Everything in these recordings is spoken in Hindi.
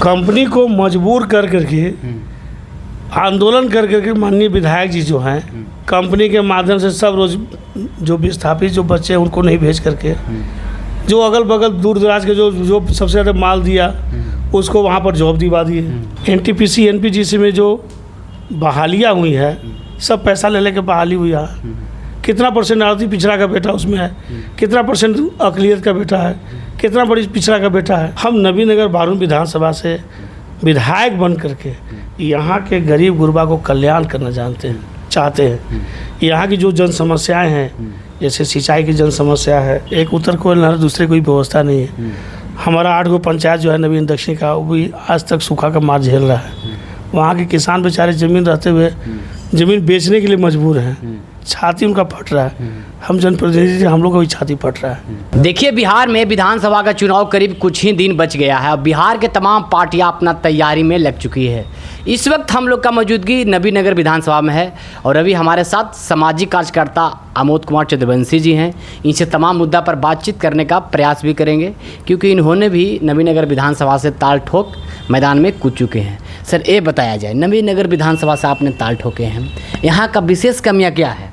कंपनी को मजबूर कर करके आंदोलन कर करके माननीय विधायक जी जो हैं कंपनी के माध्यम से सब रोज जो विस्थापित जो बच्चे हैं उनको नहीं भेज करके जो अगल बगल दूर दराज के जो सबसे ज़्यादा माल दिया उसको वहाँ पर जॉब दिवा दिए। एनटीपीसी एनपीजीसी में जो बहालियाँ हुई है सब पैसा ले लेके बहाली हुई है। कितना परसेंट आरती पिछड़ा का बेटा उसमें है, कितना परसेंट अकलियत का बेटा है, कितना बड़ी पिछड़ा का बेटा है। हम नबीनगर बारूद विधानसभा से विधायक बन करके यहाँ के गरीब गुरबा को कल्याण करना चाहते हैं। यहाँ की जो जन समस्याएं हैं जैसे सिंचाई की जन समस्या है, एक उत्तर कोयल नहर दूसरे कोई व्यवस्था नहीं है। हमारा 8 गो पंचायत जो है नवीन दक्षिण का वो भी आज तक सूखा का मार झेल रहा है। वहाँ के किसान बेचारे ज़मीन रहते हुए ज़मीन बेचने के लिए मजबूर हैं, छाती उनका फट रहा है। हम जनप्रतिनिधि हम लोग का भी छाती फट रहा है। देखिए, बिहार में विधानसभा का चुनाव करीब कुछ ही दिन बच गया है और बिहार के तमाम पार्टियां अपना तैयारी में लग चुकी है। इस वक्त हम लोग का मौजूदगी नबीनगर विधानसभा में है और अभी हमारे साथ सामाजिक कार्यकर्ता आमोद कुमार चंद्रवंशी जी हैं। इनसे तमाम मुद्दा पर बातचीत करने का प्रयास भी करेंगे क्योंकि इन्होंने भी नबीनगर विधानसभा से ताल ठोक मैदान में कूद चुके हैं। सर, ये बताया जाए, नबीनगर विधानसभा से आपने ताल ठोके हैं, यहाँ का विशेष कमियाँ क्या है?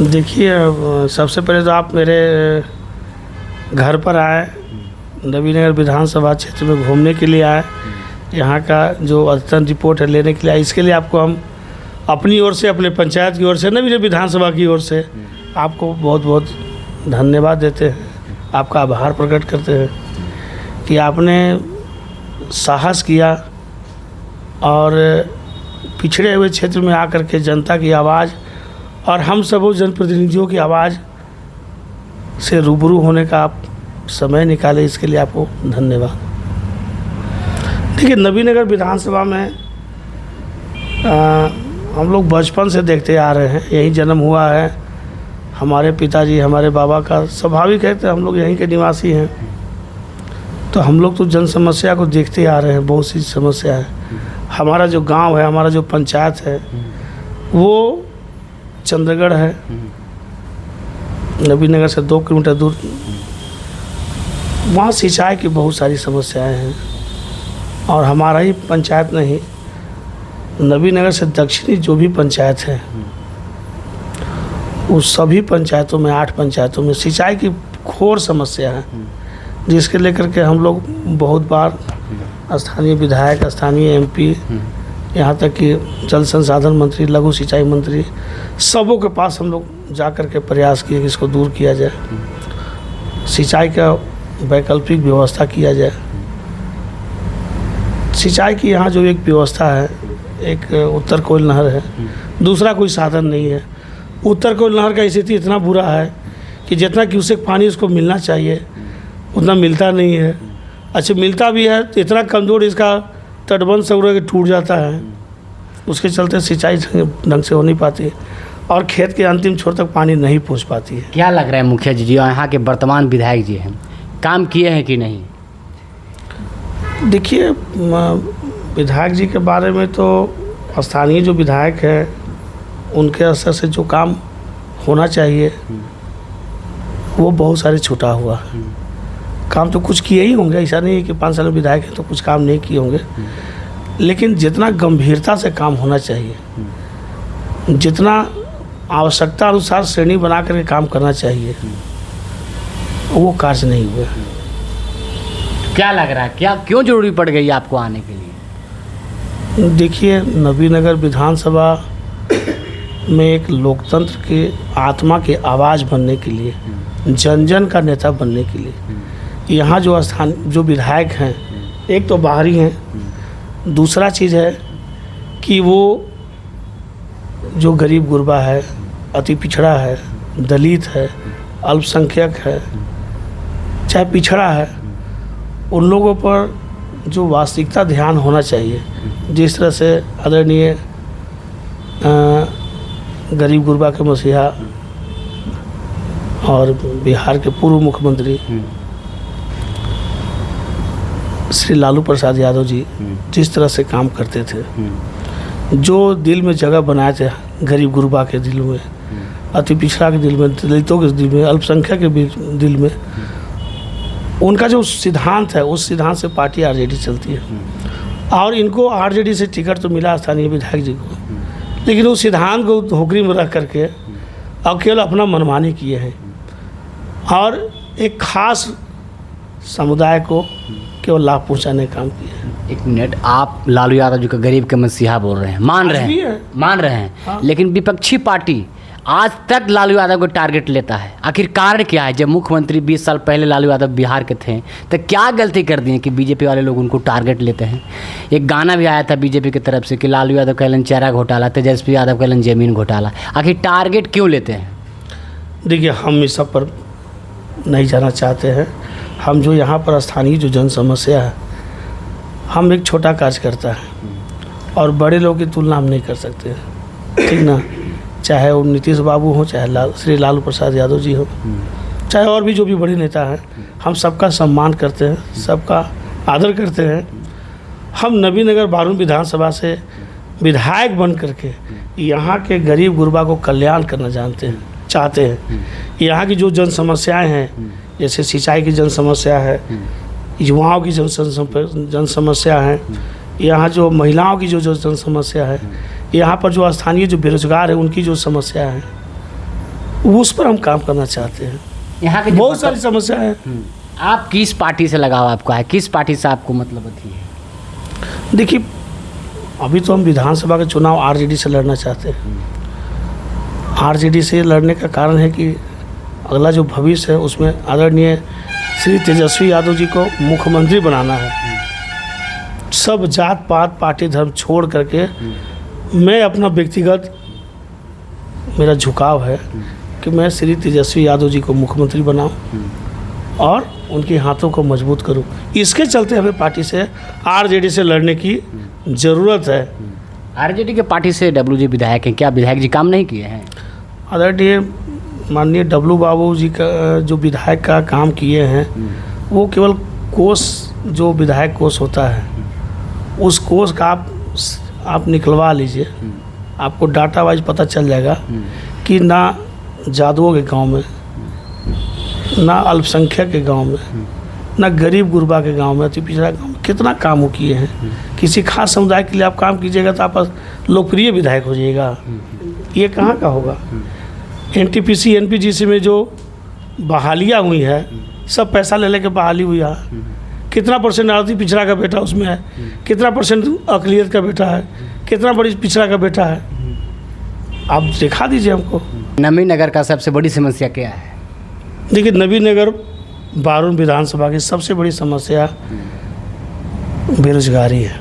देखिए, सबसे पहले तो आप मेरे घर पर आए, नबीनगर विधानसभा क्षेत्र में घूमने के लिए आए, यहाँ का जो अद्यतन रिपोर्ट है लेने के लिए आए। इसके लिए आपको हम अपनी ओर से, अपने पंचायत की ओर से, नबीनगर विधानसभा की ओर से आपको बहुत बहुत धन्यवाद देते हैं, आपका आभार प्रकट करते हैं कि आपने साहस किया और पिछड़े हुए क्षेत्र में आकर के जनता की आवाज़ और हम सब जनप्रतिनिधियों की आवाज़ से रूबरू होने का आप समय निकाले, इसके लिए आपको धन्यवाद। देखिए, नबीनगर विधानसभा में हम लोग बचपन से देखते आ रहे हैं, यहीं जन्म हुआ है हमारे पिताजी, हमारे बाबा का। स्वाभाविक है तो हम लोग यहीं के निवासी हैं, तो हम लोग तो जन समस्या को देखते आ रहे हैं। बहुत सी समस्या है। हमारा जो गांव है, हमारा जो पंचायत है वो चंद्रगढ़ है, नबीनगर से 2 किलोमीटर दूर। वहाँ सिंचाई की बहुत सारी समस्याएं हैं और हमारा ही पंचायत नहीं, नबीनगर से दक्षिणी जो भी पंचायत है उस सभी पंचायतों में, 8 पंचायतों में सिंचाई की घोर समस्या है, जिसके लेकर के हम लोग बहुत बार स्थानीय विधायक, स्थानीय एमपी, यहाँ तक कि जल संसाधन मंत्री, लघु सिंचाई मंत्री, सबों के पास हम लोग जा कर के प्रयास किए कि इसको दूर किया जाए, सिंचाई का वैकल्पिक व्यवस्था किया जाए। सिंचाई की यहाँ जो एक व्यवस्था है, एक उत्तर कोयल नहर है, दूसरा कोई साधन नहीं है। उत्तर कोयल नहर का स्थिति इतना बुरा है कि जितना क्यूसेक पानी उसको मिलना चाहिए उतना मिलता नहीं है। अच्छा, मिलता भी है तो इतना कमज़ोर इसका तटबंध सब टूट जाता है, उसके चलते सिंचाई ढंग से हो नहीं पाती और खेत के अंतिम छोर तक पानी नहीं पहुंच पाती है। क्या लग रहा है मुखिया जी, यहाँ के वर्तमान विधायक जी हैं, काम किए हैं कि नहीं? देखिए, विधायक जी के बारे में तो स्थानीय जो विधायक हैं उनके असर से जो काम होना चाहिए वो बहुत सारे छूटा हुआ है। काम तो कुछ किए ही होंगे, ऐसा नहीं है कि 5 साल विधायक हैं तो कुछ काम नहीं किए होंगे, लेकिन जितना गंभीरता से काम होना चाहिए, जितना आवश्यकता अनुसार श्रेणी बना करके काम करना चाहिए, वो कार्य नहीं हुआ। क्या लग रहा है, क्या क्यों जरूरी पड़ गई आपको आने के लिए? देखिए, नबीनगर विधानसभा में एक लोकतंत्र के आत्मा की आवाज़ बनने के लिए, जन जन का नेता बनने के लिए यहाँ जो विधायक हैं, एक तो बाहरी हैं, दूसरा चीज़ है कि वो जो गरीब गुरबा है, अति पिछड़ा है, दलित है, अल्पसंख्यक है, चाहे पिछड़ा है, उन लोगों पर जो वास्तविकता ध्यान होना चाहिए, जिस तरह से आदरणीय गरीब गुरबा के मसीहा और बिहार के पूर्व मुख्यमंत्री श्री लालू प्रसाद यादव जी जिस तरह से काम करते थे, जो दिल में जगह बनाए थे गरीब गुरबा के दिल में, अति पिछड़ा के दिल में, दलितों के दिल में, अल्पसंख्यक के दिल में, उनका जो सिद्धांत है उस सिद्धांत से पार्टी आरजेडी चलती है। और इनको आरजेडी से टिकट तो मिला स्थानीय विधायक जी को, लेकिन उस सिद्धांत को धोखरी में रख करके अब केवल अपना मनमानी किए हैं और एक खास समुदाय को केवल लाभ पहुंचाने का काम किया है। एक मिनट, आप लालू यादव जी को गरीब के मसीहा बोल रहे हैं, मान रहे हैं हाँ। लेकिन विपक्षी पार्टी आज तक लालू यादव को टारगेट लेता है। आखिर कारण क्या है? जब मुख्यमंत्री 20 साल पहले लालू यादव बिहार के थे तो क्या गलती कर दी है कि बीजेपी वाले लोग उनको टारगेट लेते हैं? एक गाना भी आया था बीजेपी की तरफ से कि लालू यादव कहलन चारा घोटाला, तेजस्वी यादव कहलन जमीन घोटाला। आखिर टारगेट क्यों लेते हैं? देखिए, हम इस सब पर नहीं जाना चाहते हैं। हम जो यहाँ पर स्थानीय जो जन समस्या है, हम एक छोटा कार्यकर्ता है और बड़े लोगों की तुलना हम नहीं कर सकते, ठीक ना। चाहे वो नीतीश बाबू हो, चाहे श्री लालू प्रसाद यादव जी हो, चाहे और भी जो भी बड़े नेता हैं, हम सबका सम्मान करते हैं, सबका आदर करते हैं। हम नबीनगर बारूद विधानसभा से विधायक बन करके यहाँ के गरीब गुरबा को कल्याण करना चाहते हैं। यहाँ की जो जन समस्याएँ हैं, जैसे सिंचाई की जन समस्या है, युवाओं की जन समस्या है, यहाँ जो महिलाओं की जो जन समस्या है, यहाँ पर जो स्थानीय जो बेरोजगार है उनकी जो समस्या है, उस पर हम काम करना चाहते हैं। यहाँ के बहुत सारी समस्या है। आप किस पार्टी से लगाव आपका है? किस पार्टी से आपको मतलब अथी है? देखिए, अभी तो हम विधानसभा का चुनाव आरजेडी से लड़ना चाहते हैं। आरजेडी से लड़ने का कारण है कि अगला जो भविष्य है उसमें आदरणीय श्री तेजस्वी यादव जी को मुख्यमंत्री बनाना है। सब जात पात पार्टी धर्म छोड़ करके मैं अपना व्यक्तिगत मेरा झुकाव है कि मैं श्री तेजस्वी यादव जी को मुख्यमंत्री बनाऊं और उनके हाथों को मजबूत करूं। इसके चलते हमें पार्टी से आरजेडी से लड़ने की ज़रूरत है। आरजेडी के पार्टी से डब्ल्यू जी विधायक हैं, क्या विधायक जी काम नहीं किए हैं? आदरणीय माननीय डब्लू बाबू जी का जो विधायक का काम किए हैं, वो केवल कोष जो विधायक कोष होता है उस कोष का आप निकलवा लीजिए, आपको डाटा वाइज पता चल जाएगा कि ना जादुओं के गांव में, ना अल्पसंख्यक के गांव में, ना गरीब गुरबा के गांव में, अति पिछड़ा गांव में कितना काम वो किए हैं। किसी खास समुदाय के लिए आप काम कीजिएगा तो आप लोकप्रिय विधायक हो जाइएगा, ये कहाँ का होगा। एनटीपीसी एनपीजीसी में जो बहालियाँ हुई है, सब पैसा ले लेके बहाली हुई है। कितना परसेंट अति पिछड़ा का बेटा उसमें है, कितना परसेंट अकलियत का बेटा है, कितना बड़ी पिछड़ा का बेटा है, आप दिखा दीजिए हमको। नबीनगर का सबसे बड़ी समस्या क्या है? देखिए, नबीनगर बारूद विधानसभा की सबसे बड़ी समस्या बेरोजगारी है।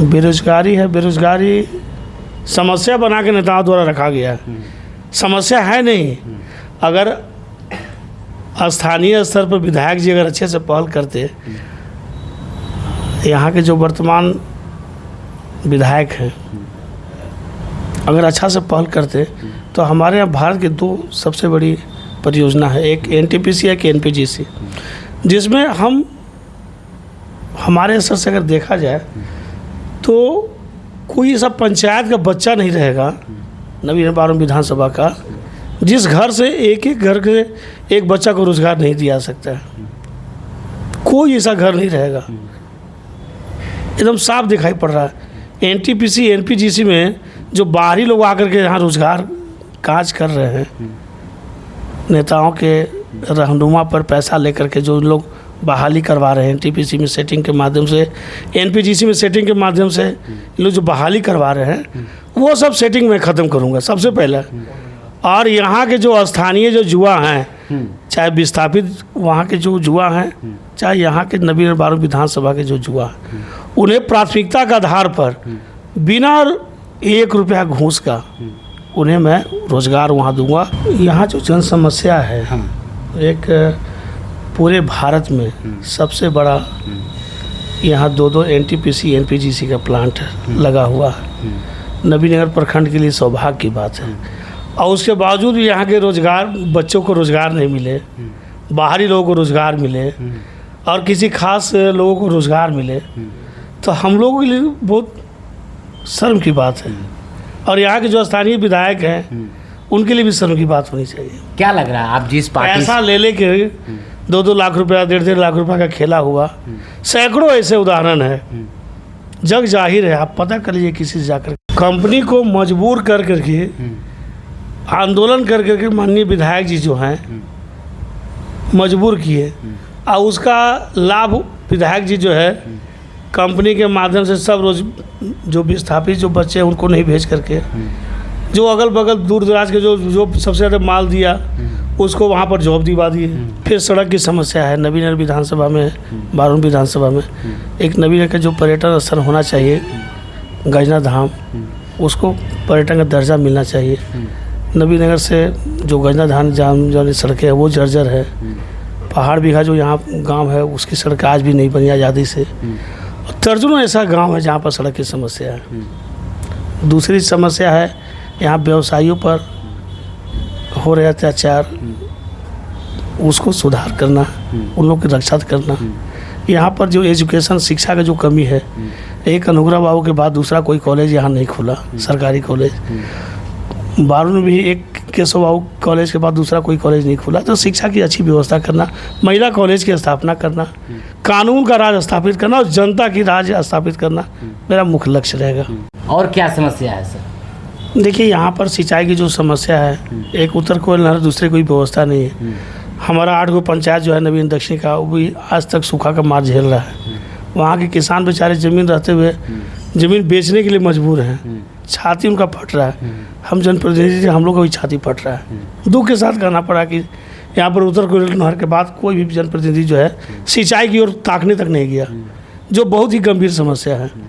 बेरोजगारी समस्या बना के नेताओं द्वारा रखा गया है, समस्या है नहीं। अगर स्थानीय स्तर पर विधायक जी अगर अच्छे से पहल करते, यहाँ के जो वर्तमान विधायक हैं अगर अच्छा से पहल करते तो हमारे यहाँ भारत की दो सबसे बड़ी परियोजना है, एक एनटीपीसी है, एक एनपीजीसी, जिसमें हमारे स्तर से अगर देखा जाए तो कोई ऐसा पंचायत का बच्चा नहीं रहेगा नबीनगर बारूद विधानसभा का जिस घर से एक घर के एक बच्चा को रोजगार नहीं दिया सकता है। कोई ऐसा घर नहीं रहेगा, एकदम साफ दिखाई पड़ रहा है। एनटीपीसी एनपीजीसी में जो बाहरी लोग आकर के यहाँ रोजगार काज कर रहे हैं, नेताओं के रहनुमा पर पैसा लेकर के जो लोग बहाली करवा रहे हैं, एनटीपीसी में सेटिंग के माध्यम से, एनपीजीसी में सेटिंग के माध्यम से लोग जो बहाली करवा रहे हैं, वो सब सेटिंग मैं ख़त्म करूँगा सबसे पहले। और यहाँ के जो स्थानीय जो जुआ हैं, चाहे विस्थापित वहाँ के जो जुआ हैं, चाहे यहाँ के नबीनगर बारूद विधानसभा के जो जुआ हैं, उन्हें प्राथमिकता के आधार पर बिना 1 रुपया घूस का उन्हें मैं रोज़गार वहाँ दूंगा। यहाँ जो जन समस्या है, एक पूरे भारत में सबसे बड़ा यहाँ 2 एनटीपीसी एनपीजीसी का प्लांट लगा हुआ है। नबीनगर प्रखंड के लिए सौभाग्य की बात है। और उसके बावजूद भी यहाँ के रोज़गार, बच्चों को रोज़गार नहीं मिले, बाहरी लोगों को रोज़गार मिले और किसी खास लोगों को रोज़गार मिले, तो हम लोगों के लिए बहुत शर्म की बात है। और यहाँ के जो स्थानीय विधायक हैं उनके लिए भी शर्म की बात होनी चाहिए। क्या लग रहा है आप जिस पार्टी पैसा ले लेके 2-2 लाख रुपया 1.5 लाख रुपया का खेला हुआ, सैकड़ों ऐसे उदाहरण है, जग जाहिर है। आप पता कर लीजिए किसी से जाकर। कंपनी को मजबूर कर करके आंदोलन कर करके माननीय विधायक जी जो हैं मजबूर किए, और उसका लाभ विधायक जी जो है कंपनी के माध्यम से सब रोज जो विस्थापित जो बच्चे हैं उनको नहीं भेज करके, जो अगल बगल दूर दराज के जो सबसे ज़्यादा माल दिया उसको वहाँ पर जॉब दिवा दिए। फिर सड़क की समस्या है नबीनगर विधानसभा में, बारून विधानसभा में एक नबीनगर का जो पर्यटन स्थल होना चाहिए गजना धाम, उसको पर्यटन का दर्जा मिलना चाहिए। नबीनगर से जो गजना धाम जो सड़कें हैं वो जर्जर है। पहाड़ बीघा जो यहाँ गांव है उसकी सड़क आज भी नहीं बनी आज़ादी से। दर्जनों ऐसा गांव है जहाँ पर सड़क की समस्या है। दूसरी समस्या है यहाँ व्यवसायियों पर हो रहे अत्याचार, उसको सुधार करना, उन लोगों की रक्षा करना। यहाँ पर जो एजुकेशन शिक्षा का जो कमी है, एक अनुग्रह बाबू के बाद दूसरा कोई कॉलेज यहाँ नहीं खुला, सरकारी कॉलेज। बारून में भी एक केशव बाबू कॉलेज के बाद दूसरा कोई कॉलेज नहीं खुला। तो शिक्षा की अच्छी व्यवस्था करना, महिला कॉलेज की स्थापना करना, कानून का राज स्थापित करना और जनता की राज स्थापित करना मेरा मुख्य लक्ष्य रहेगा। और क्या समस्या है सर? देखिए यहाँ पर सिंचाई की जो समस्या है, एक उत्तर कोयल नहर, दूसरे कोई व्यवस्था नहीं है। हमारा 8 गो पंचायत जो है नवीन दक्षिण का, वो भी आज तक सूखा का मार झेल रहा है। वहाँ के किसान बेचारे ज़मीन रहते हुए ज़मीन बेचने के लिए मजबूर हैं, छाती उनका फट रहा है। हम जनप्रतिनिधि हम लोग का भी छाती फट रहा है। दुख के साथ कहना पड़ा कि यहाँ पर उत्तर कोयल नहर के बाद कोई भी जनप्रतिनिधि जो है सिंचाई की ओर ताकने तक नहीं गया, जो बहुत ही गंभीर समस्या है।